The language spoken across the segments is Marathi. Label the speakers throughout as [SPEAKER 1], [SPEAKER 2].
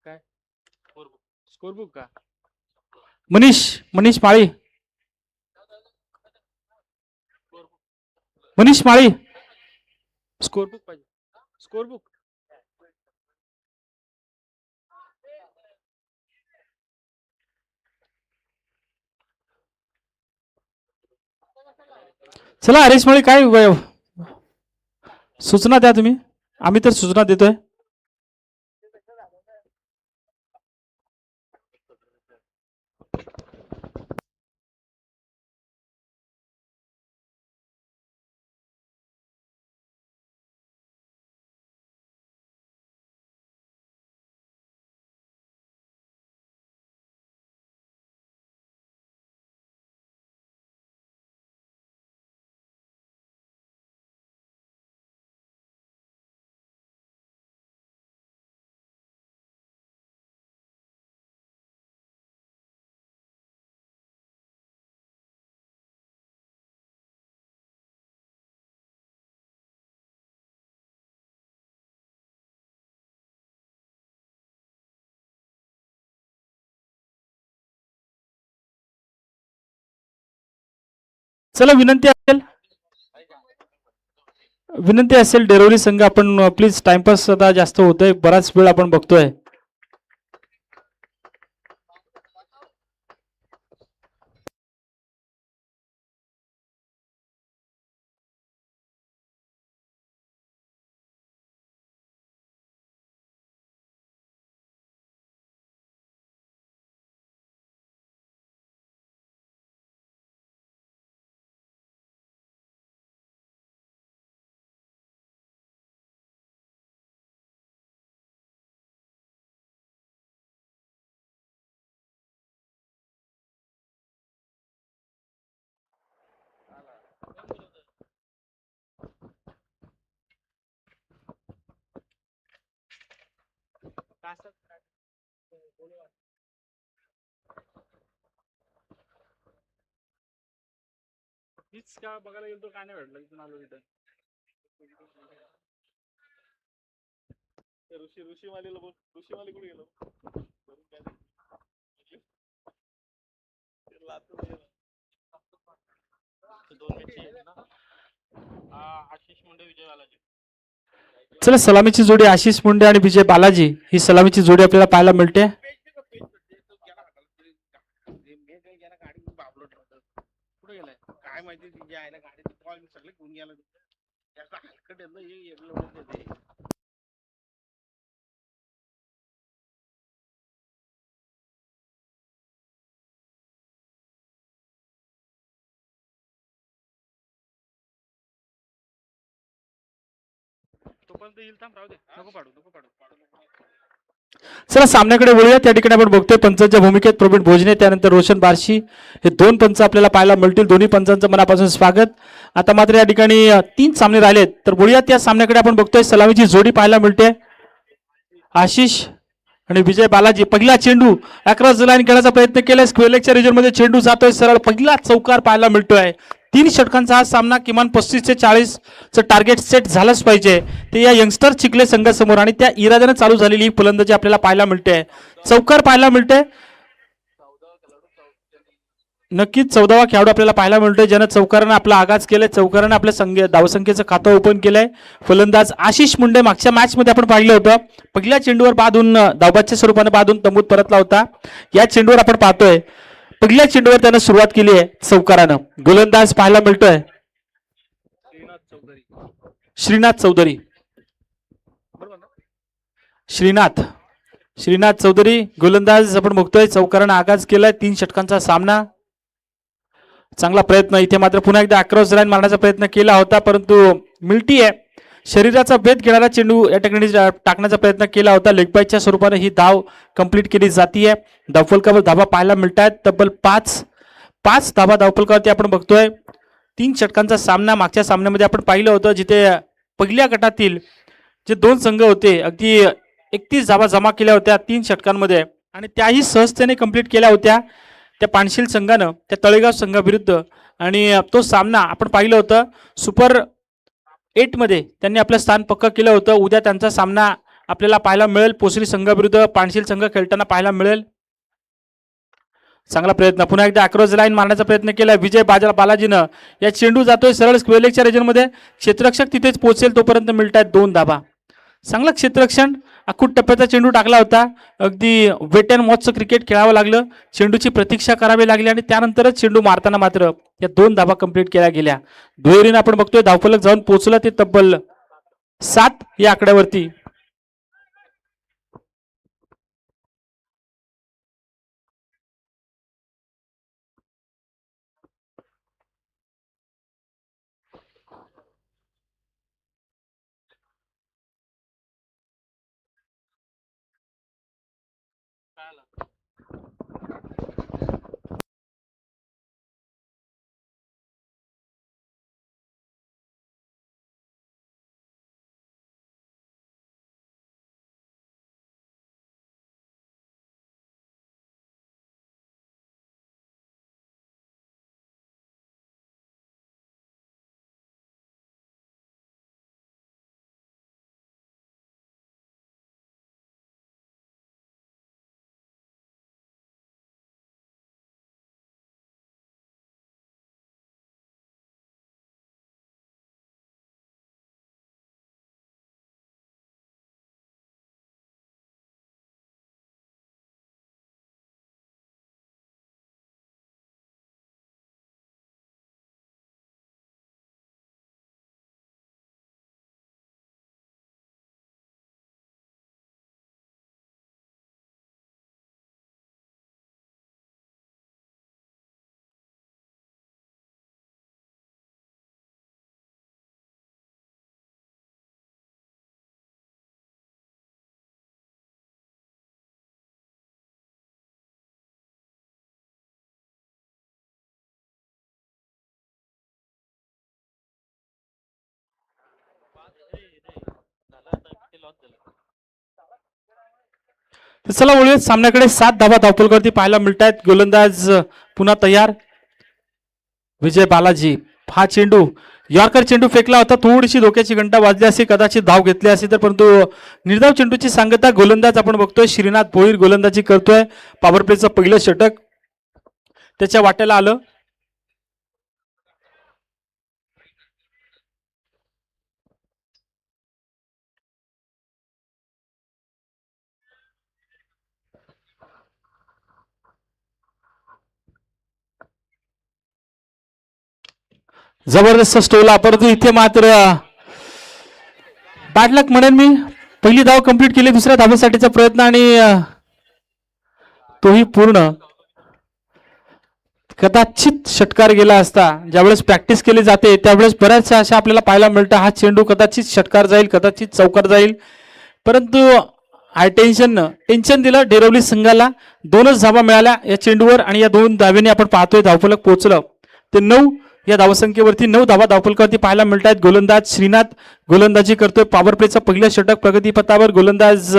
[SPEAKER 1] काय स्कोर बुक का? मनीष मनीष माळी, मनीष माळी, स्कोर बुक पाहिजे. Score book. चला हरेश माळी, काय सूचना द्या तुम्ही. आम्ही तर सूचना देतोय. चला विनंती असेल डेरोली संघ, आपण प्लीज टाइमपास आता जास्त होतोय, बराच वेळ आपण बघतोय. हीच का बघायला गेलो, काय नाही भेटलं, इथून आलो इथं. ऋषीवालीला बोल. ऋषीवाली कुठे गेलो? चला सलामीची जोडी आशिष मुंडे आणि विजय बालाजी, ही सलामीची जोडी आपल्याला पाहायला मिळते. कुठे गेलाय काय माहिती, तिच्या आईला गाडी सगळे घेऊन गेला. त्याचा हलकट येतं हे. चला सामन्याकडे वळूया. त्या ठिकाणी आपण बघतोय पंचांच्या भूमिकेत प्रवीण भोजने, त्यानंतर रोशन बार्शी, हे दोन पंच आपल्याला पाहायला मिळतील. दोन्ही पंचांचं मनापासून स्वागत. आता मात्र या ठिकाणी 3 सामने राहिलेत, तर वळूया त्या सामन्याकडे. आपण बघतोय सलामीची जोडी पाहायला मिळते, आशिष आणि विजय बालाजी. पहिला चेंडू अक्रॉस द लाईन खेळायचा प्रयत्न केलाय, स्क्वेअर लेगच्या रिजन मध्ये चेंडू जातोय सरळ, पहिला चौकार पाहायला मिळतोय. 3 षटकांचा हा सामना, किमान 35 ते 40 चं टार्गेट सेट झालंच पाहिजे, ते या यंगस्टर चिखले संघासमोर, आणि त्या इराद्याने चालू झालेली ही फलंदाजी आपल्याला पाहायला मिळते. चौकार पाहायला मिळते. नक्कीच 14वा खेळाडू आपल्याला पाहायला मिळतोय, ज्यानं चौकारानं आपला आगाज केलाय, चौकारानं आपल्या धावसंख्येचं खातं ओपन केलंय. फलंदाज आशिष मुंडे. मागच्या मॅच मध्ये आपण पाहिलं होतं, पहिल्या चेंडूवर बाद होऊन धावबादच्या स्वरूपाने बाद होऊन तंबूत परतला होता. या चेंडूवर आपण पाहतोय पहिल्या चेंडूवर त्यानं सुरुवात केली आहे चौकारानं. गोलंदाज पाहायला मिळतोय श्रीनाथ चौधरी. श्रीनाथ चौधरी गोलंदाज आपण बघतोय, चौकारानं आगाज केलाय. 3 षटकांचा सामना, चांगला प्रयत्न. इथे मात्र पुन्हा एकदा अक्रॉस लाईन मारण्याचा प्रयत्न केला होता, परंतु मिल्टी आहे, शरीराचा भेद घेणारा चेंडू या ठिकाणी टाकण्याचा प्रयत्न केला होता. लेग बायच्या स्वरूपाने ही धाव कंप्लीट केली जातीये. धावफलकावर धावा पाहायला मिळत आहेत, तब्बल 5 धावा धावफलकावरती आपण बघतोय. 3 षटकांचा सामना. मागच्या सामन्यामध्ये आपण पाहिलं होतं, जिथे पहिल्या गटातील जे 2 संघ होते, अगदी 31 धावा जमा केल्या होत्या 3 षटकांमध्ये, आणि त्याही सहजतेने कंप्लीट केल्या होत्या त्या पानशील संघानं त्या तळेगाव संघाविरुद्ध. आणि तो सामना आपण पाहिलं होतं, सुपर 8 मध्ये त्यांनी आपलं स्थान पक्क केलं होतं. उद्या त्यांचा सामना आपल्याला पाहायला मिळेल. पोसरी संघाविरुद्ध पाणशील संघ खेळताना पाहायला मिळेल. चांगला प्रयत्न, पुन्हा एकदा अक्रॉस लाईन मारण्याचा प्रयत्न केला विजय बालाजीनं. या चेंडू जातोय सरळ स्क्वेअर लेगच्या रिजनमध्ये. क्षेत्ररक्षक तिथेच पोहोचेल तोपर्यंत मिळतात 2 धाबा. चांगला क्षेत्ररक्षण, अखूट टप्प्याचा चेंडू टाकला होता. अगदी वेट अँड वॉचचं क्रिकेट खेळावं लागलं. चेंडूची प्रतीक्षा करावी लागली आणि त्यानंतरच चेंडू मारताना मात्र या 2 धाबा कंप्लीट केल्या गेल्या. दुहेरीने आपण बघतोय धावफलक जाऊन पोहोचलं ते तब्बल 7 या आकड्यावरती. चला वळूयात सामन्याकडे. 7 धाबा धावफलकावरती पाहायला मिळत आहेत. गोलंदाज पुन्हा तयार विजय बालाजी. हा चेंडू यॉर्कर चेंडू फेकला होता. थोडीशी धोक्याची घंटा वाजली असे, कदाचित धाव घेतली असे तर, परंतु निर्धाव चेंडूची सांगता. गोलंदाज आपण बघतोय श्रीनाथ भोईर गोलंदाजी करतोय. पॉवर प्लेचं पहिलं षटक त्याच्या वाट्याला आलं. जबरदस्त स्टोला, परंतु इथे मात्र बॅड लक म्हणेन मी. पहिली धाव कंप्लीट केली, दुसऱ्या धावेसाठीचा प्रयत्न आणि तोही पूर्ण. कदाचित षटकार गेला असता. ज्यावेळेस प्रॅक्टिस केली जाते त्यावेळेस बऱ्याचशा अशा आपल्याला पाहायला मिळतं. हा चेंडू कदाचित षटकार जाईल, कदाचित चौकार जाईल, परंतु हाय टेन्शन दिलं डेरवली संघाला. 2च धावा मिळाल्या या चेंडूवर आणि या 2 धावेने आपण पाहतोय धावफलक पोहोचलं ते 9. या धावसंख्येवरती 9 धावा धावफलकावरती पाहायला मिळत आहेत. गोलंदाज श्रीनाथ गोलंदाजी करतोय. पॉवर प्लेचं पहिलं षटक प्रगतीपथावर. गोलंदाज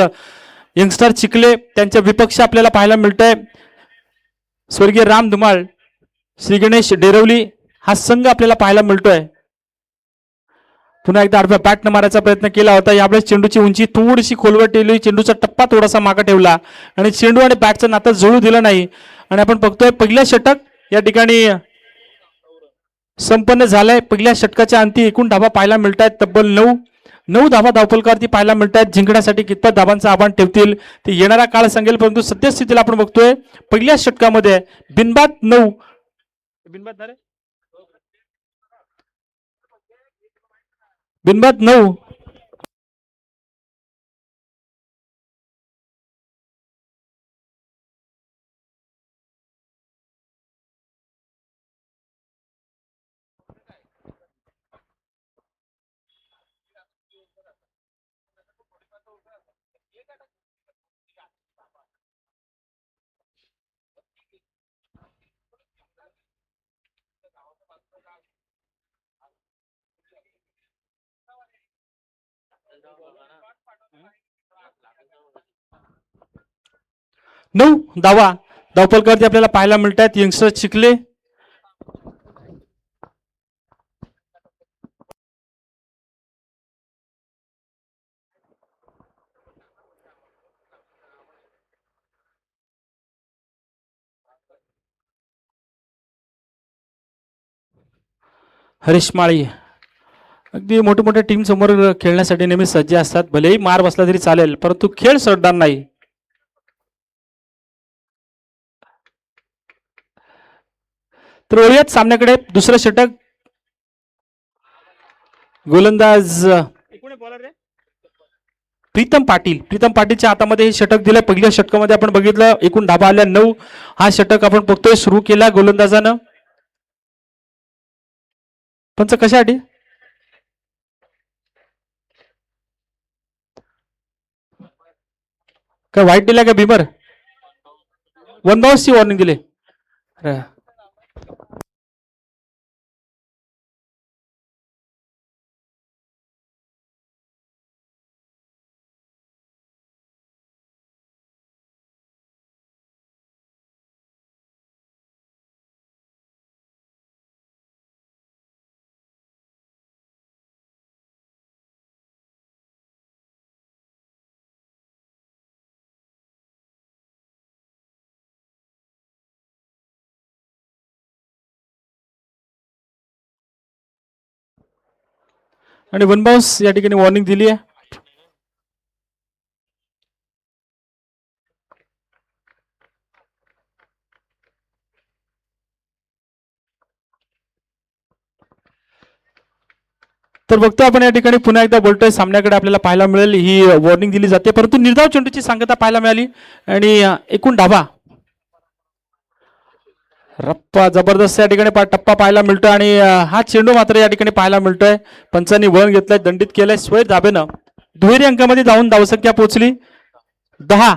[SPEAKER 1] यंगस्टर चिखले, त्यांच्या विपक्ष आपल्याला पाहायला मिळतंय स्वर्गीय राम धुमाळ, श्री गणेश डेरवली. हा संघ आपल्याला पाहायला मिळतोय. पुन्हा एकदा आडव्या बॅटनं मारायचा प्रयत्न केला होता. यावेळेस चेंडूची उंची थोडीशी खोलवर ठेवली, चेंडूचा टप्पा थोडासा मागे ठेवला आणि चेंडू आणि बॅटचं नातं जुळू दिलं नाही. आणि आपण बघतोय पहिलं षटक या ठिकाणी संपन्न झालंय. पहिल्या षटकाच्या अंती एकूण धावा पाहायला मिळत आहेत तब्बल 9 धावा धावफलकावरती पाहायला मिळत आहेत. जिंकण्यासाठी कितपत धावांचं आव्हान ठेवतील ते येणारा काळ सांगेल, परंतु सद्यस्थितीला आपण बघतोय पहिल्या षटकामध्ये बिनबाद 9 धावा धावफलकावरती आपल्याला पाहायला मिळत आहेत. यंगस्टर चिखले, हरीश माळी अगदी मोठे मोठ्या टीम समोर खेळण्यासाठी नेहमी सज्ज असतात. भलेही मार बसला तरी चालेल, परंतु खेळ सोडणार नाही. तर वळूयात सामन्याकडे. दुसरं षटक. गोलंदाज प्रीतम पाटील. प्रीतम पाटीलच्या हातामध्ये हे षटक दिलं. पहिल्या षटकामध्ये आपण बघितलं एकूण धाबा आल्या 9. हा षटक आपण बघतोय सुरू केला गोलंदाजानं. पंच कशासाठी? काय वाईट दिला का भीमर? वन बाउन्सची वॉर्निंग दिली. आणि वन बाउन्स या ठिकाणी वॉर्निंग दिली आहे. तर बघतो आपण या ठिकाणी पुन्हा एकदा बोलतोय सामन्याकडे आपल्याला पाहायला मिळेल ही वॉर्निंग दिली जाते, परंतु निर्धाव चेंडूची सांगता पाहायला मिळाली आणि एकूण धाबा रप्पा जबरदस्त या ठिकाणी टप्पा पाहायला मिळतोय आणि हा चेंडू मात्र या ठिकाणी पाहायला मिळतोय. पंचांनी वळण घेतलंय, दंडित केलंय स्वैर धाबेनं. दुहेरी अंकामध्ये जाऊन धावसंख्या पोहोचली 10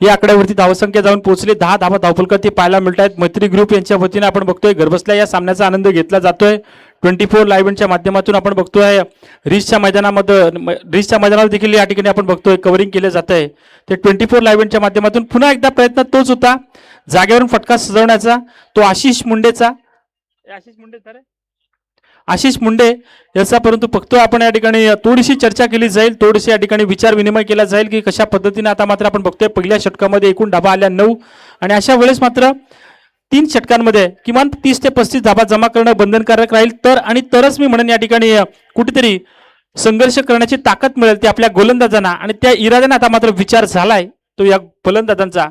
[SPEAKER 1] या आकड्यावरती धावसंख्या जाऊन पोहोचली. 10 धाबा धावफलक ते पाहायला मिळत आहेत. मैत्री ग्रुप यांच्या वतीने आपण बघतोय घरबसल्या या सामन्याचा आनंद घेतला जातोय. 24 लाईव्ह इव्हेंटच्या माध्यमातून आपण बघतोय रिसच्या मैदानावर देखील या ठिकाणी आपण बघतोय कव्हरिंग केलं जात आहे. ते 24 लाईव्ह इव्हेंटच्या माध्यमातून पुन्हा एकदा प्रयत्न तोच होता जागेवरून फटका सजवण्याचा, तो आशिष मुंडेचा. आशिष मुंडे याचा, परंतु बघतोय आपण या ठिकाणी थोडीशी चर्चा केली जाईल, थोडीशी या ठिकाणी विचार विनिमय केला जाईल की कशा पद्धतीने. आता मात्र आपण बघतोय पहिल्या षटकामध्ये एकूण धाबा आल्या 9 आणि अशा वेळेस मात्र 3 षटकांमध्ये किमान 30 ते 35 धाबा जमा करणं बंधनकारक राहील. तरच मी म्हणेन या ठिकाणी कुठेतरी संघर्ष करण्याची ताकद मिळेल ती आपल्या गोलंदाजांना, आणि त्या इराद्याने आता मात्र विचार झालाय तो या फलंदाजांचा.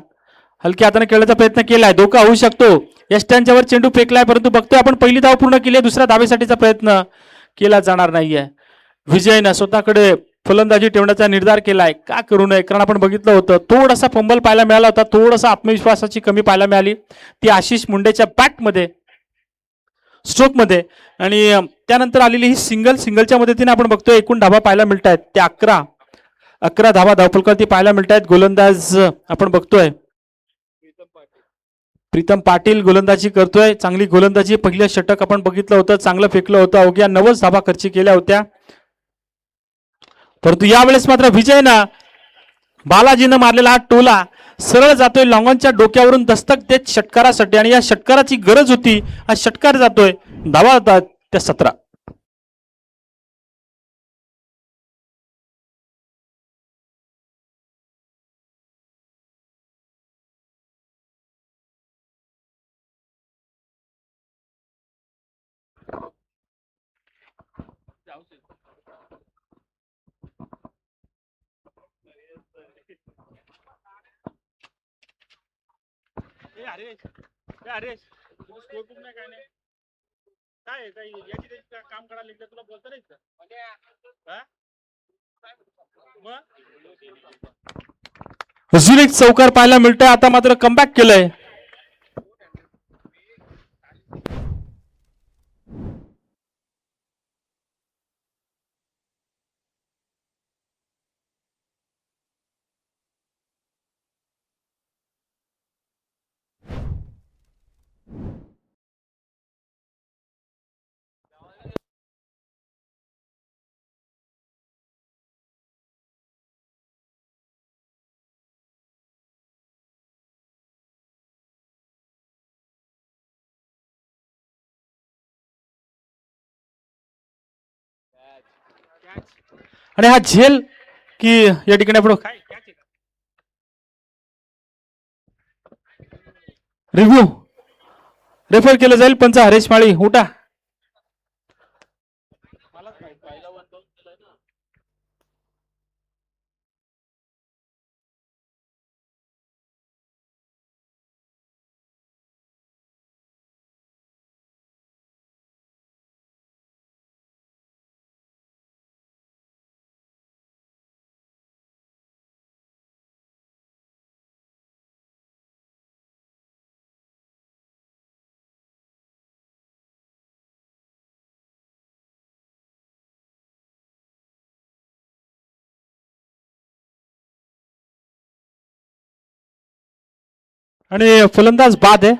[SPEAKER 1] हलक्या हाताने खेळण्याचा प्रयत्न केलाय, धोका होऊ शकतो. या स्टँडच्यावर चेंडू फेकलाय, परंतु बघतोय आपण पहिली धाव पूर्ण केली, दुसऱ्या धावेसाठीचा प्रयत्न केला जाणार नाहीये. विजयनं स्वतःकडे फलंदाजी ठेवण्याचा निर्धार केलाय, का करू नये, कारण आपण बघितलं होतं थोडासा फंबल पाहायला मिळाला होता, थोडासा आत्मविश्वासाची कमी पाहायला मिळाली ती आशिष मुंडेच्या बॅटमध्ये स्ट्रोकमध्ये. आणि त्यानंतर आलेली ही सिंगलच्या मदतीने आपण बघतोय एकूण धाबा पाहायला मिळत आहेत ते 11 धाबा धावफलकावरती पाहायला मिळत आहेत. गोलंदाज आपण बघतोय प्रीतम पाटील गोलंदाजी करतोय, चांगली गोलंदाजी. पहिलं षटक आपण बघितलं होतं, चांगलं फेकलं होतं, अवघ्या 90 धाबा खर्च केल्या होत्या. परंतु यावेळेस मात्र विजयनं बालाजीनं मारलेला हा टोला सरळ जातोय लॉंगॉनच्या डोक्यावरून दस्तक देत षटकारासाठी, आणि या षटकाराची गरज होती. हा षटकार जातोय, धावा होतात त्या 17. काम करायला तुला बोलता नाही अजून एक चौकार पाहायला मिळतोय. आता मात्र कमबॅक केलंय. आणि हा झेल की या ठिकाणी आपण रिव्ह्यू रेफर केलं जाईल. पंच हरेश माळी उठा. आणि फलंदाज बाद आहे.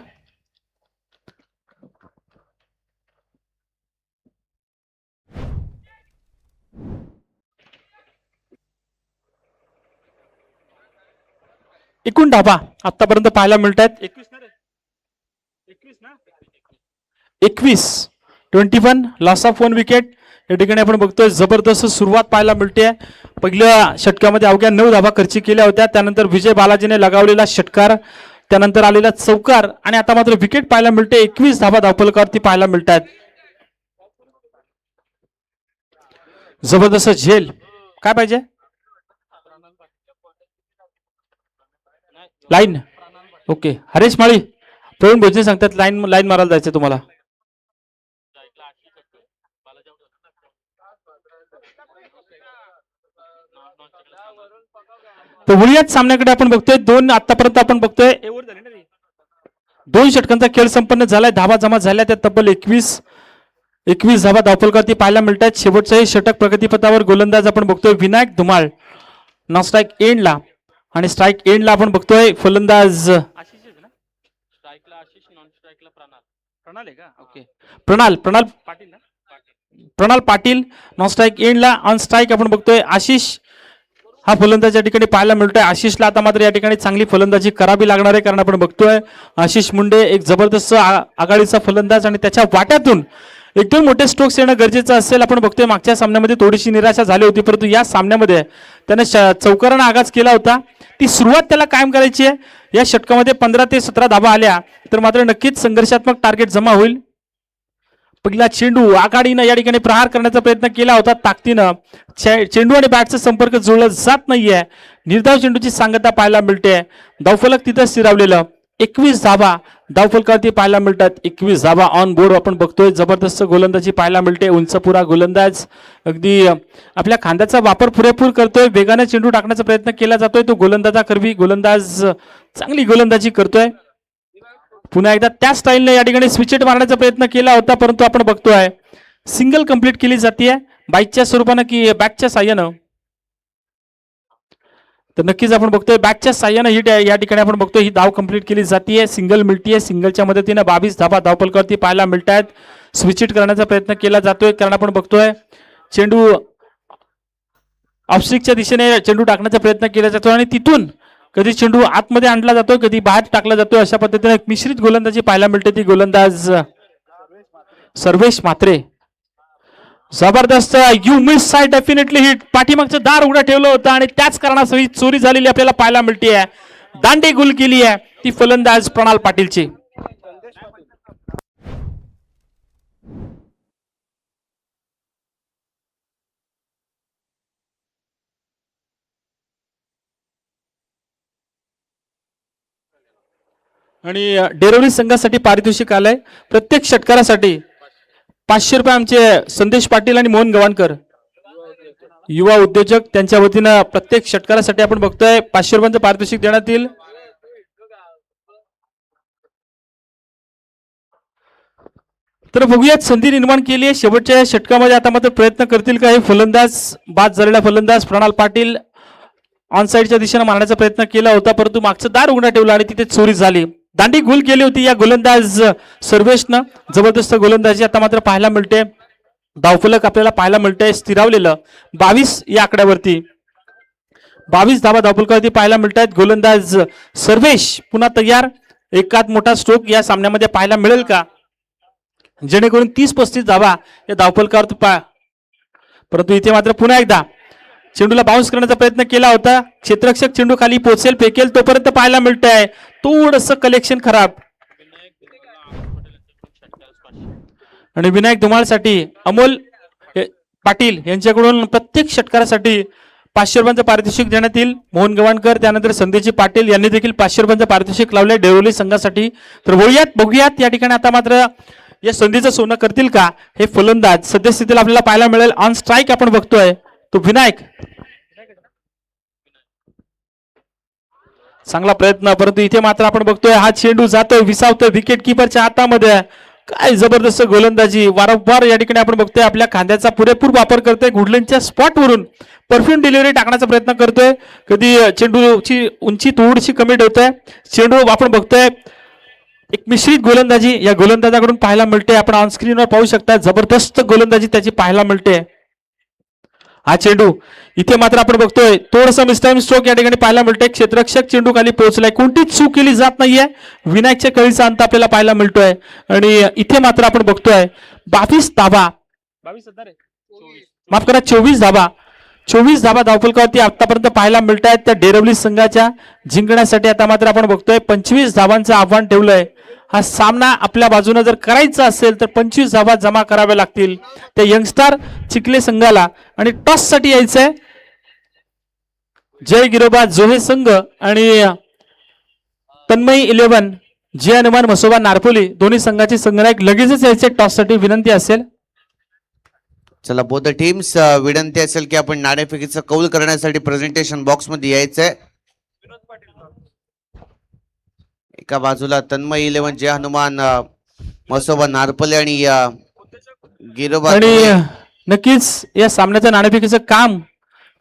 [SPEAKER 1] एकूण धाबा आतापर्यंत पाहायला मिळत आहेत 21. 21 लॉस ऑफ 1 विकेट. या ठिकाणी आपण बघतोय जबरदस्त सुरुवात पाहायला मिळते. पहिल्या षटकामध्ये अवघ्या 9 धाबा खर्ची केल्या होत्या. त्यानंतर विजय बालाजीने लगावलेला षटकार, त्यानंतर आलेला चौकार आणि आता मात्र विकेट पाहायला मिळते. 21 धाबा धावफलकावरती पाहायला मिळतात. जबरदस्त झेल. काय पाहिजे? लाईन. ओके. हरेश माळी, प्रवीण भोजने सांगतात लाईन मारायला जायचं तुम्हाला. तर वळूयाच सामन्याकडे. आपण बघतोय आतापर्यंत आपण बघतोय 2 षटकांचा खेळ संपन्न झालाय. धाबा जमा झाल्या त्या तब्बल 21 धाबा धावफलकावरती पाहायला मिळतात. शेवटचाही षटक प्रगतीपथावर. गोलंदाज आपण बघतोय विनायक धुमाळ नॉन स्ट्राईक एंडला, आणि स्ट्राईक एंडला आपण बघतोय फलंदाज प्रणाल पाटील. नॉन स्ट्राईक एंडला. ऑन स्ट्राईक आपण बघतोय आशिष हा फलंदाज या ठिकाणी पाहायला मिळतोय. आशिषला आता मात्र या ठिकाणी चांगली फलंदाजी करावी लागणार आहे, कारण आपण बघतोय आशिष मुंडे एक जबरदस्त आघाडीचा फलंदाज आणि त्याच्या वाट्यातून 1-2 मोठे स्ट्रोक्स येणं गरजेचं असेल. आपण बघतोय मागच्या सामन्यामध्ये थोडीशी निराशा झाली होती, परंतु या सामन्यामध्ये त्याने चौकारानं आगाज केला होता. ती सुरुवात त्याला कायम करायची आहे. या षटकामध्ये 15 ते 17 धाबा आल्या तर मात्र नक्कीच संघर्षात्मक टार्गेट जमा होईल. पहिला चेंडू आघाडीनं या ठिकाणी प्रहार करण्याचा प्रयत्न केला होता ताकदीनं. चेंडू आणि बॅटचा संपर्क जुळला जात नाहीये. निर्धाव चेंडूची सांगता पाहायला मिळते. धावफलक तिथं स्थिरावलेलं. 21 धाबा धावफलकावरती पाहायला मिळतात. 21 धाबा ऑन बोर्ड आपण बघतोय. जबरदस्त गोलंदाजी पाहायला मिळते. उंचपुरा गोलंदाज अगदी आपल्या खांद्याचा वापर पुरेपूर करतोय. वेगाने चेंडू टाकण्याचा प्रयत्न केला जातोय. तो गोलंदाजाकरवी गोलंदाज चांगली गोलंदाजी करतोय. पुन्हा एकदा त्या स्टाईलने या ठिकाणी स्विचेट मारण्याचा प्रयत्न केला होता, परंतु आपण बघतोय सिंगल कंप्लीट केली जाते बाईकच्या स्वरूपानं की बॅटच्या साह्यानं. तर नक्कीच आपण बघतोय बॅटच्या साह्यानं ही या ठिकाणी आपण बघतोय ही धाव कंप्लीट केली जाते. सिंगल मिळतीये. सिंगलच्या मदतीने 22 धाबा धावफलकावरती पाहायला मिळतात. स्विचेट करण्याचा प्रयत्न केला जातोय, कारण आपण बघतोय चेंडू ऑफस्टिकच्या दिशेने चेंडू टाकण्याचा प्रयत्न केला जातो आणि तिथून कधी चेंडू आतमध्ये आणला जातो, कधी बाहेर टाकला जातो. अशा पद्धतीने मिश्रित गोलंदाजी पाहायला मिळते. ती गोलंदाज सर्वेश म्हात्रे. जबरदस्त. यू मिस साय डेफिनेटली हिट. पाठीमागचं दार उघडं ठेवलं होतं आणि त्याच कारणासह चोरी झालेली आपल्याला पाहायला मिळते. दांडी गुल केली आहे ती फलंदाज प्रणाल पाटीलची. आणि डेरोली संघासाठी पारितोषिक आलंय. प्रत्येक षटकारासाठी 500 रुपये आमचे संदेश पाटील आणि मोहन गवाणकर युवा उद्योजक त्यांच्या वतीनं प्रत्येक षटकारासाठी आपण बघतोय 500 रुपयांचं पारितोषिक देण्यात येईल. तर बघूयात संधी निर्माण केली आहे शेवटच्या षटकामध्ये. आता मात्र प्रयत्न करतील का हे फलंदाज. बाद झालेला फलंदाज प्रणाल पाटील ऑन साईडच्या दिशेने मारण्याचा प्रयत्न केला होता, परंतु मागचं दार उघडं ठेवलं आणि तिथे चोरी झाली. दांडी गुल केली होती या गोलंदाज सर्वेशनं. जबरदस्त गोलंदाजी आता मात्र पाहायला मिळते. धावफलक आपल्याला पाहायला मिळतंय स्थिरावलेलं 22 या आकड्यावरती. 22 धाबा धावफलकावरती पाहायला मिळतात. गोलंदाज सर्वेश पुन्हा तयार. एकात मोठा स्ट्रोक या सामन्यामध्ये पाहायला मिळेल का, जेणेकरून 30-35 धाबा या धावफलकावर. परंतु इथे मात्र पुन्हा एकदा चेंडूला बाउन्स करण्याचा प्रयत्न केला होता. क्षेत्ररक्षक चेंडू खाली पोचेल फेकेल तोपर्यंत पाहायला मिळतंय थोडंसं कलेक्शन खराब. आणि विनायक धुमाळसाठी अमोल पाटील यांच्याकडून प्रत्येक षटकारासाठी 500 रुपयांचं पारितोषिक देण्यात येईल. मोहन गवाणकर त्यानंतर संदेश पाटील यांनी देखील 500 रुपयांचं पारितोषिक लावलंय डेरोली संघासाठी. तर बघूयात या ठिकाणी आता मात्र या संधीचं सोनं करतील का हे फलंदाज. सद्यस्थितीला आपल्याला पाहायला मिळेल ऑन स्ट्राईक आपण बघतोय तो विनायक. चांगला प्रयत्न, परंतु इथे मात्र आपण बघतोय हा चेंडू जातोय विसावतोय विकेट किपरच्या हातामध्ये. काय जबरदस्त गोलंदाजी. वारंवार या ठिकाणी आपण बघतोय आपल्या खांद्याचा पुरेपूर वापर करतोय. गुडलेनच्या स्पॉटवरून परफ्यूम डिलिव्हरी टाकण्याचा प्रयत्न करतोय. कधी चेंडूची उंची थोडीशी कमी ठेवतोय. चेंडू आपण बघतोय एक मिश्रित गोलंदाजी या गोलंदाजाकडून पाहायला मिळते. आपण ऑन स्क्रीनवर पाहू शकता जबरदस्त गोलंदाजी त्याची पाहायला मिळते. हा चेंडू इथे मात्र आपण बघतोय थोडस मिसटाइम स्ट्रोक या ठिकाणी पाहायला मिळतोय. क्षेत्ररक्षक चेंडू खाली पोहोचलाय. कोणतीच चूक केली जात नाहीये. विनायकच्या कळीचा अंत आपल्याला पाहायला मिळतोय आणि इथे मात्र आपण बघतोय 22 धाबा 22 माफ करा 24 धाबा 24 धाबा धावफलकावरती आतापर्यंत पाहायला मिळत आहेत त्या डेरवली संघाच्या जिंकण्यासाठी. आता मात्र आपण बघतोय 25 धाबांचं आव्हान ठेवलंय. हा सामना आपल्या बाजूने जर करायचा असेल तर 25 धाबा जमा कराव्या लागतील त्या यंगस्टर चिखले संघाला आणि टॉस साठी यायचंय. जय गिरोबा जोहे संघ आणि तन्मयी 11 जय हनुमान मसोबा नारपोली दोन्ही संघाचे संघनायक लगेचच यायचे टॉस साठी विनंती असेल.
[SPEAKER 2] चला बोथ टीम्स विनंती असेल की आपण नाणेफेकीचं कौल करण्यासाठी प्रेझेंटेशन बॉक्स मध्ये यायचंय. एका बाजूला तन्मय 11 जय हनुमान मसोबा नारपले आणि गिरोबा
[SPEAKER 1] आणि नक्कीच या सामन्याचं नाणेफेकीचं काम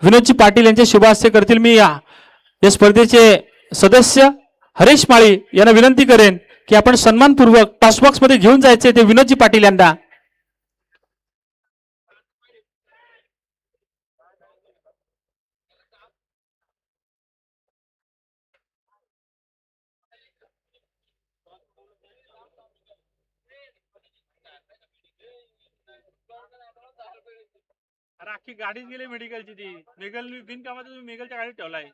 [SPEAKER 1] विनोदजी पाटील यांचे शुभ हस्ते करतील. मी या स्पर्धेचे सदस्य हरेश माळी यांना विनंती करेन की आपण सन्मानपूर्वक टॉस बॉक्स मध्ये घेऊन जायचे ते विनोदजी पाटील यांना. अरे अख्खी गाडीच गेली मेडिकलची. ती मेगल बिनकामाचं तुम्ही मेगलच्या गाडीत ठेवलाय.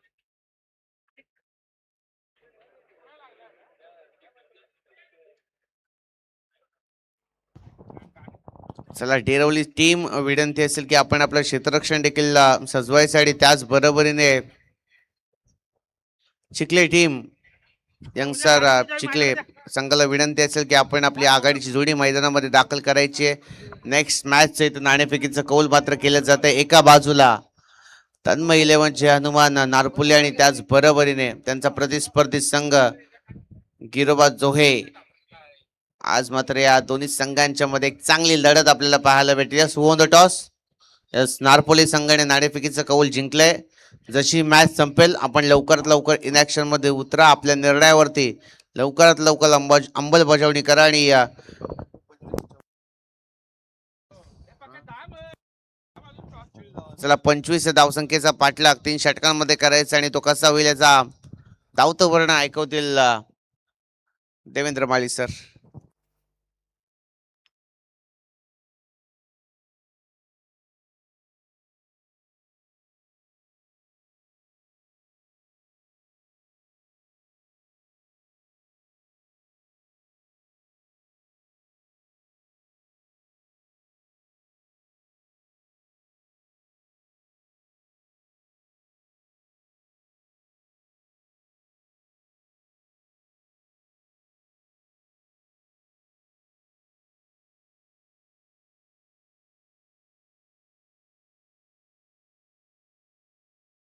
[SPEAKER 2] चला डेरवली टीम विनंती असेल की आपण आपलं क्षेत्ररक्षण देखील सजवायसाठी त्याच बरोबरीने चिखले टीम यंगस्टर चिखले संघाला विनंती असेल की आपण आपली आघाडीची जोडी मैदानामध्ये दाखल करायची आहे. नेक्स्ट मॅच इथं नाणेफेकीचं कौल मात्र केलं जातं. एका बाजूला तन्मय 11 जय हनुमान नारपुले आणि त्याच बरोबरीने त्यांचा प्रतिस्पर्धी संघ गिरोबा जोहे. आज मात्र या दोन्ही संघांच्या मध्ये एक चांगली लढत आपल्याला पाहायला भेटली. Yes who on the toss. Yes Narpoli संघाने नाणेफेकीचं कौल जिंकलंय. जशी मॅच संपेल आपण लवकरात लवकर इनॅक्शन मध्ये उतरा. आपल्या निर्णयावरती लवकरात लवकर अंमलबजावणी करा आणि चला 25 धावसंख्येचा पाठलाग 3 षटकांमध्ये करायचा आणि तो कसा होईल याचा धावतं वर्ण ऐकवतील देवेंद्र माळी सर.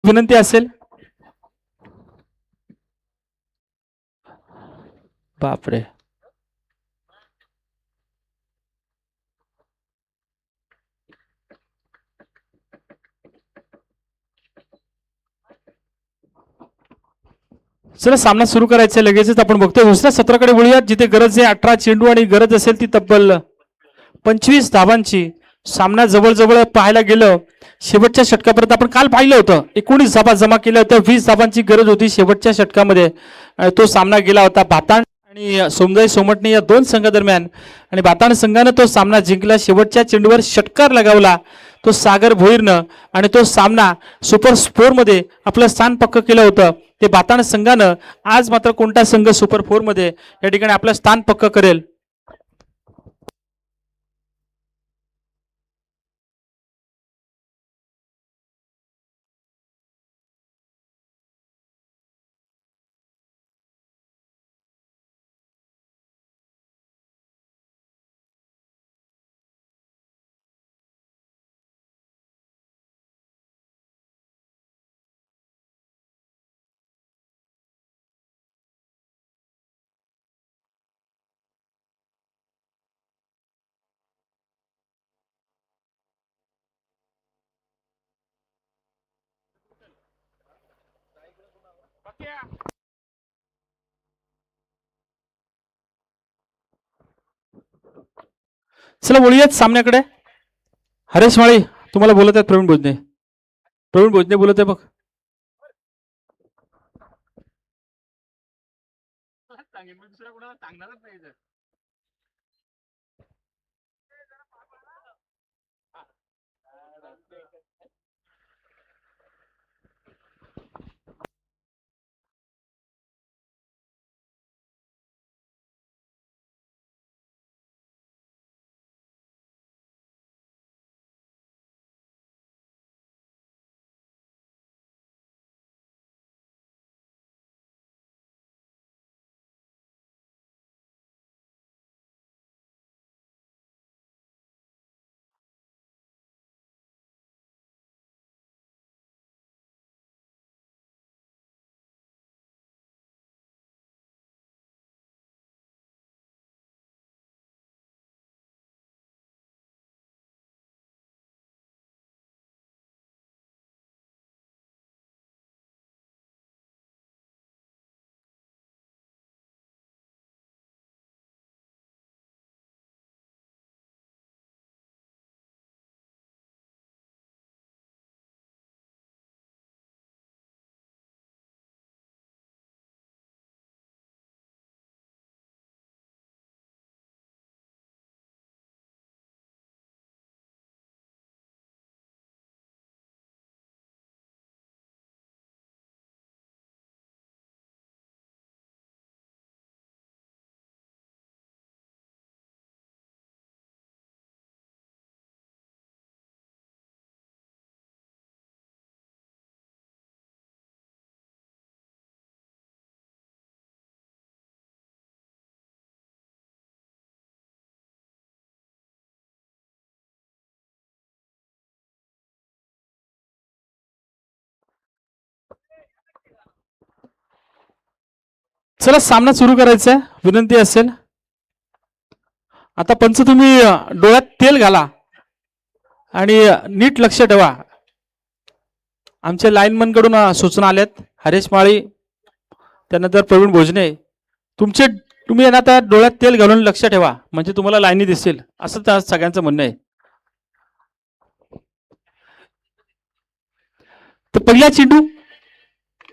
[SPEAKER 1] विनंती असेल. बापरे चला सामना सुरू करायचा आहे. लगेचच आपण बघतोय दुसऱ्या सत्राकडे वळूयात जिथे गरज आहे 18 चेंडू आणि गरज असेल ती तब्बल 25 धाबांची. सामना जवळजवळ पाहायला गेलं शेवटच्या षटकापर्यंत आपण काल पाहिलं होतं 19 धाबा जमा केल्या होत्या. 20 धाबांची गरज होती शेवटच्या षटकामध्ये. तो सामना गेला होता भाताण आणि सोमदाई सोमटणे या दोन संघादरम्यान आणि भाताण संघानं तो सामना जिंकला. शेवटच्या चेंडूवर षटकार लगावला तो सागर भोईरनं आणि तो सामना सुपर 4 मध्ये आपलं स्थान पक्क केलं होतं. ते भाताण संघानं आज मात्र कोणता संघ सुपर 4 मध्ये या ठिकाणी आपलं स्थान पक्क करेल चला बोलूयात सामन्याकडे. हरेश माळी तुम्हाला बोलत आहेत प्रवीण भोजने. प्रवीण भोजने बोलत आहे बघ. चला सामना सुरू करायचा आहे. विनंती असेल आता पंच तुम्ही डोळ्यात तेल घाला आणि नीट लक्ष ठेवा. आमच्या लाईनमन कडून सूचना आल्यात. हरेश माळी त्यानंतर प्रवीण भोजने तुम्ही ना आता डोळ्यात तेल घालून लक्ष ठेवा म्हणजे तुम्हाला लाईनी दिसेल असं त्या सगळ्यांचं म्हणणं आहे. तर पहिला चेंडू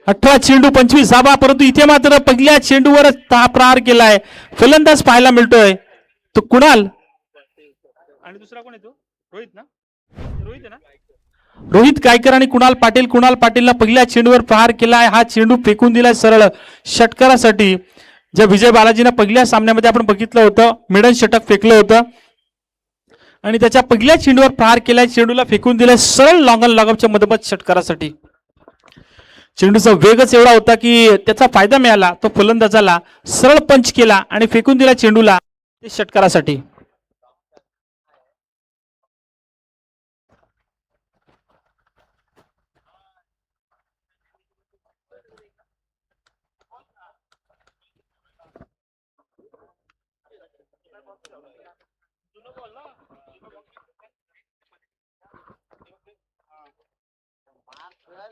[SPEAKER 1] 18 चेंडू 25 धावा परंतु इथे मात्र पहिल्या चेंडूवर प्रहार केलाय. फलंदाज पाहायला मिळतोय तो कुणाल आणि दुसरा कोण येतो रोहित ना. रोहित आहे ना. रोहित गायकर आणि कुणाल पाटीलला पहिल्या चेंडूवर प्रहार केलाय. हा चेंडू फेकून दिलाय सरळ षटकारासाठी. ज्या विजय बालाजीनं पहिल्या सामन्यामध्ये आपण बघितलं होतं मिडन षटक फेकलं होतं आणि त्याच्या पहिल्या चेंडूवर प्रहार केलाय. चेंडूला फेकून दिलाय सरळ लॉंग ऑन लॉगअपच्या मधोमध षटकारासाठी. चेंडूचा वेगच एवढा होता की त्याचा फायदा मिळाला. तो फलंदाजाला सरळ पंच केला आणि फेकून दिला चेंडूला ते षटकारासाठी.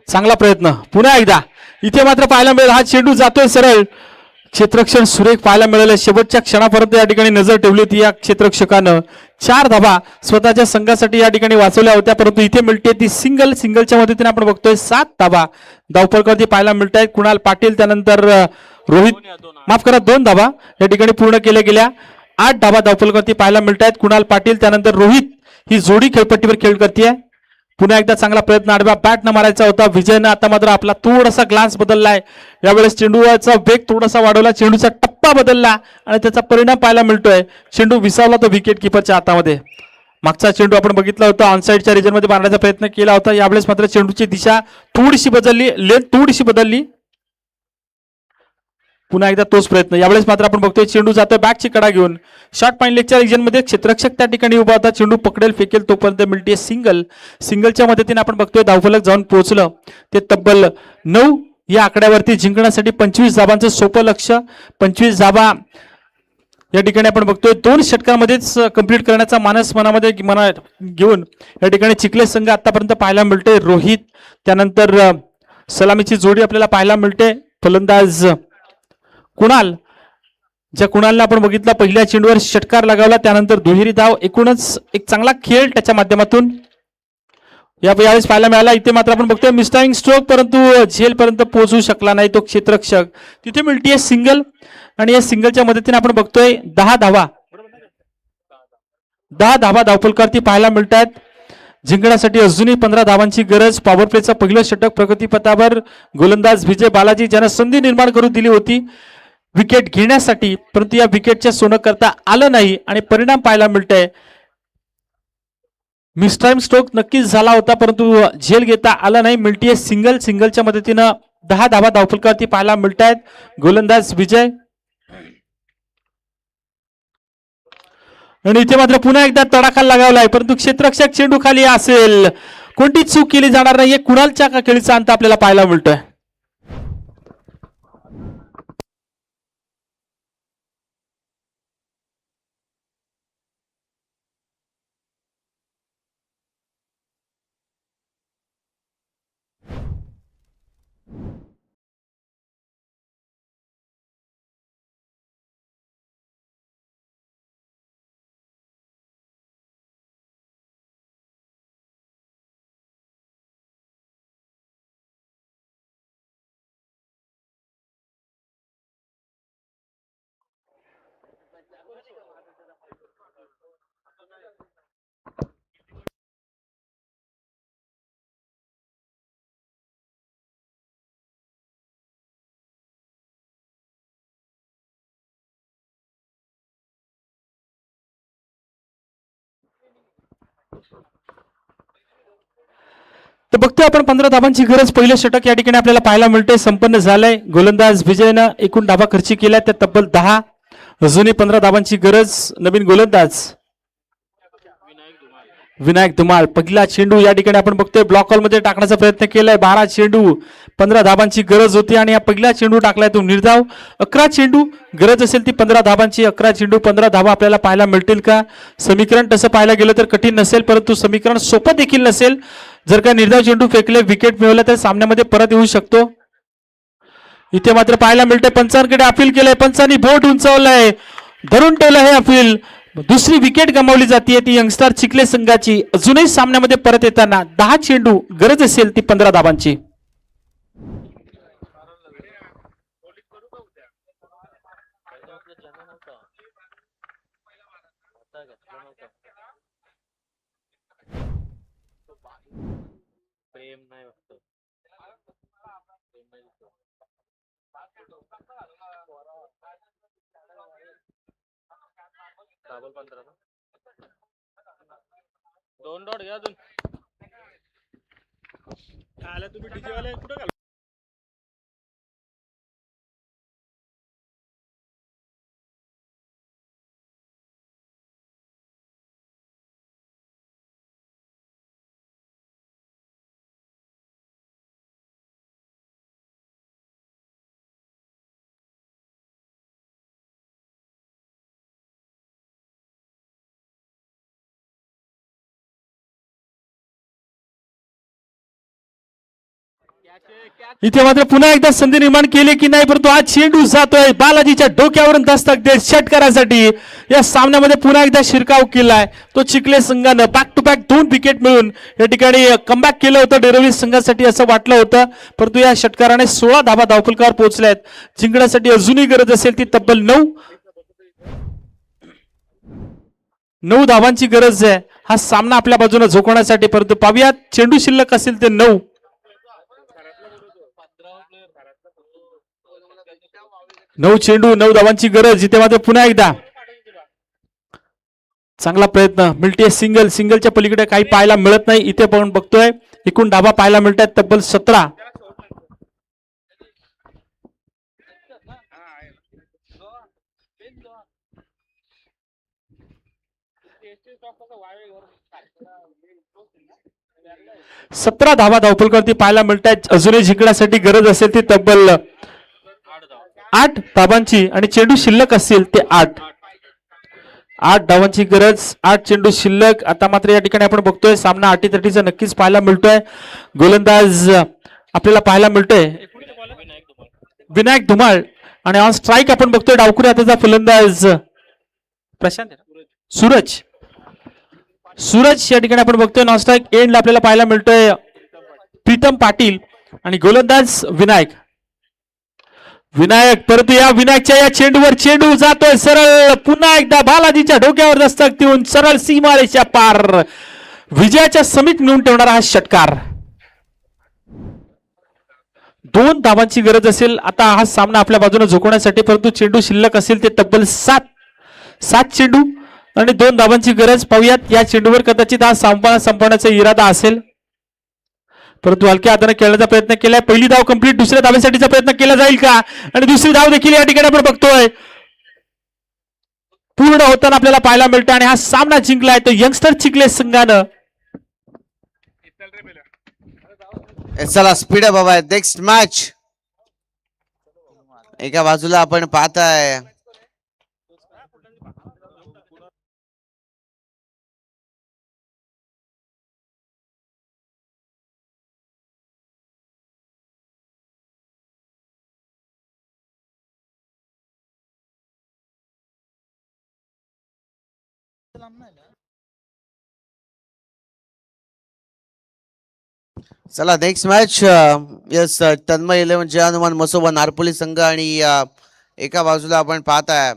[SPEAKER 1] चांगला प्रयत्न पुन्हा एकदा इथे मात्र पाहायला मिळेल. हा चेंडू जातोय सरळ. क्षेत्ररक्षण सुरेख पाहायला मिळालं. शेवटच्या क्षणापर्यंत या ठिकाणी नजर ठेवली होती या क्षेत्ररक्षकानं. 4 धावा स्वतःच्या संघासाठी या ठिकाणी वाचवल्या होत्या परंतु इथे मिळते ती सिंगलच्या मदतीने आपण बघतोय 7 धावा धावपळकरती पाहायला मिळत आहेत. कुणाल पाटील त्यानंतर रोहित माफ करा 2 धावा या ठिकाणी पूर्ण केल्या गेल्या. 8 धावा धावपळकरती पाहायला मिळत आहेत. कुणाल पाटील त्यानंतर रोहित ही जोडी खेळपट्टीवर खेळ करते. पुन्हा एकदा चांगला प्रयत्न आडव्या बॅट न मारायचा होता विजयनं. आता मात्र आपला थोडासा ग्लान्स बदललाय. यावेळेस चेंडूचा वेग थोडासा वाढवला. चेंडूचा टप्पा बदलला आणि त्याचा परिणाम पाहायला मिळतोय. चेंडू विसावला तो विकेट किपरच्या हातामध्ये. मागचा चेंडू आपण बघितला होता ऑनसाइडच्या रिजन मध्ये मारण्याचा प्रयत्न केला होता. यावेळेस मात्र चेंडूची दिशा थोडीशी बदलली. लेंथ थोडीशी बदलली. पुन्हा एकदा तोच प्रयत्न. यावेळेस मात्र आपण बघतोय चेंडू जातोय बॅकची कडा घेऊन. शॉर्ट पॉईंट लेगच्या रिजन मध्ये क्षेत्ररक्षक त्या ठिकाणी उभा होता. चेंडू पकडेल फेकेल तोपर्यंत मिळते सिंगलच्या मदतीने आपण बघतोय धावफलक जाऊन पोहोचलं. ते तब्बल 9 या आकड्यावरती जिंकण्यासाठी 25 धावांचं सोपं लक्ष. 25 धावा या ठिकाणी आपण बघतोय 2 षटकांमध्येच कंप्लीट करण्याचा मानस मनामध्ये घेऊन या ठिकाणी चिखले संघ आतापर्यंत पाहायला मिळते. रोहित त्यानंतर सलामीची जोडी आपल्याला पाहायला मिळते. फलंदाज कुणाल, ज्या कुणालला आपण बघितला पहिल्या चेंडूवर षटकार लगावला, त्यानंतर दुहेरी धाव, एकूणच एक चांगला खेळ त्याच्या माध्यमातून यावेळेस पाहायला मिळाला. इथे मात्र आपण बघतोय मिस्टाईंग स्ट्रोक, परंतु झेल पर्यंत पोहोचू शकला नाही तो क्षेत्ररक्षक. तिथे मिळतीये सिंगल आणि या सिंगलच्या मदतीने आपण बघतोय 10 धावा धावफलकावरती पाहायला मिळत आहेत. जिंकण्यासाठी अजूनही 15 धावांची गरज. पॉवर प्लेचं पहिलं षटक प्रगतीपथावर गोलंदाज विजय बालाजी ज्यानं संधी निर्माण करून दिली होती विकेट घेण्यासाठी, परंतु या विकेटच्या सोनं करता आलं नाही आणि परिणाम पाहायला मिळतंय. मिसटाइम स्ट्रोक नक्कीच झाला होता, परंतु झेल घेता आला नाही. मिळतीये सिंगल. सिंगलच्या मदतीनं 10 धावा धावफलकावरती पाहायला मिळत आहेत. गोलंदाज विजय आणि इथे मात्र पुन्हा एकदा तडाखा लगावलाय, परंतु क्षेत्ररक्षक चेंडू खाली असेल. कोणती चूक केली जाणार नाहीये. कुणालच्या खेळीचा अंत आपल्याला पाहायला मिळतोय. तर बघतोय आपण 15 धावांची गरज. पहिलं षटक या ठिकाणी आपल्याला पाहायला मिळते संपन्न झालंय. गोलंदाज विजयनं एकूण धावा खर्ची केल्या त्या तब्बल 10. अजूनही 15 धावांची गरज. नवीन गोलंदाज विनायक धुमाळ. पहिला चेंडू या ठिकाणी आपण बघतोय ब्लॉक हॉल मध्ये टाकण्याचा प्रयत्न केलाय. 12 चेंडू 15 धावांची गरज होती आणि या पहिला चेंडू टाकलाय तो निर्धाव. 11 चेंडू गरज असेल ती 15 धावांची. 11 चेंडू 15 धावा आपल्याला पाहायला मिळतील का? समीकरण तसं पाहायला गेलं तर कठीण नसेल, परंतु समीकरण सोपं देखील नसेल. जर का निर्धाव चेंडू फेकले विकेट मिळवलं तर सामन्यामध्ये परत येऊ शकतो. इथे मात्र पाहायला मिळतंय पंचांकडे अपील केलंय. पंचांनी बोट उंचावलंय, धरून ठेवलं हे अपील. दुसरी विकेट गमावली जाते ती यंगस्टर चिखले संघाची. अजूनही सामन्यामध्ये परत येताना 10 चेंडू गरज असेल ती 15 धावांची.
[SPEAKER 3] दोन डॉट घ्या अजून. तुम्ही डीजे वाले कुठे घाल?
[SPEAKER 1] इथे मात्र पुन्हा एकदा संधी निर्माण केली की नाही, परंतु आज चेंडू जातोय बालाजीच्या डोक्यावरून दस्तक देत षटकारासाठी. या सामन्यामध्ये पुन्हा एकदा शिरकाव केलाय तो चिखले संघानं. बॅक टू बॅक 2 विकेट मिळून या ठिकाणी कमबॅक केलं होतं डेरवली संघासाठी असं वाटलं होतं, परंतु या षटकाराने 16 धावा धावफलकावर पोहोचल्यात. जिंकण्यासाठी अजूनही गरज असेल ती तब्बल 9 धावांची गरज आहे हा सामना आपल्या बाजूने झोकवण्यासाठी. परंतु पाहूयात चेंडू शिल्लक असेल ते 9. 9 चेंडू 9 धावांची गरज. इथे मात्र पुन्हा एकदा चांगला प्रयत्न. मिळते सिंगल. सिंगलच्या पलीकडे काही पाहायला मिळत नाही. इथे पण बघतोय एकूण धावा पाहायला मिळतात तब्बल 17. सतरा धावा धावफलकावरती पाहायला मिळतात. अजूनही जिंकण्यासाठी गरज असेल ती तब्बल 8 धावांची आणि चेंडू शिल्लक असतील ते 8 धावांची गरज. 8 चेंडू शिल्लक. आता मात्र या ठिकाणी आपण बघतोय सामना अटीतटीचा नक्कीच पाहायला मिळतोय. गोलंदाज आपल्याला पाहायला मिळतोय विनायक धुमाळ आणि ऑन स्ट्राईक आपण बघतोय डावखुरी हाताचा फलंदाज प्रशांत सूरज. सूरज या ठिकाणी आपण बघतोय नॉन स्ट्राईक एंडला आपल्याला पाहायला मिळतोय प्रीतम पाटील आणि गोलंदाज विनायक. विनायक परंतु या विनायकच्या या चेंडूवर चेंडू जातोय सरळ, पुन्हा एकदा बालाजीच्या डोक्यावर दस्तक देऊन सरळ सीमारेषा पार विजयाच्या समीप नेऊन ठेवणारा हा षटकार. 2 धावांची गरज असेल आता हा सामना आपल्या बाजूने झोकवण्यासाठी, परंतु चेंडू शिल्लक असेल ते तब्बल 7 चेंडू आणि 2 धावांची गरज. पाहूयात या चेंडूवर कदाचित हा सामना संपवण्याचा इरादा असेल, परंतु हलक्या हाताने खेळण्याचा प्रयत्न केलाय. पहिली धाव कंप्लीट, दुसऱ्या धावेसाठीचा प्रयत्न केला जाईल का? आणि दुसरी धाव देखील या ठिकाणी आपण बघतोय पूर्ण होताना आपल्याला पाहायला मिळतं आणि हा सामना जिंकलाय तो यंगस्टर चिखले संघानं.
[SPEAKER 2] चला स्पीड आहे बाबा. नेक्स्ट मॅच एका बाजूला आपण पाहताय चला नेक्स्ट मॅच यस तन्मय 11 जय हनुमान मसोबा नारपोली संघ आणि एका बाजूला आपण पाहताय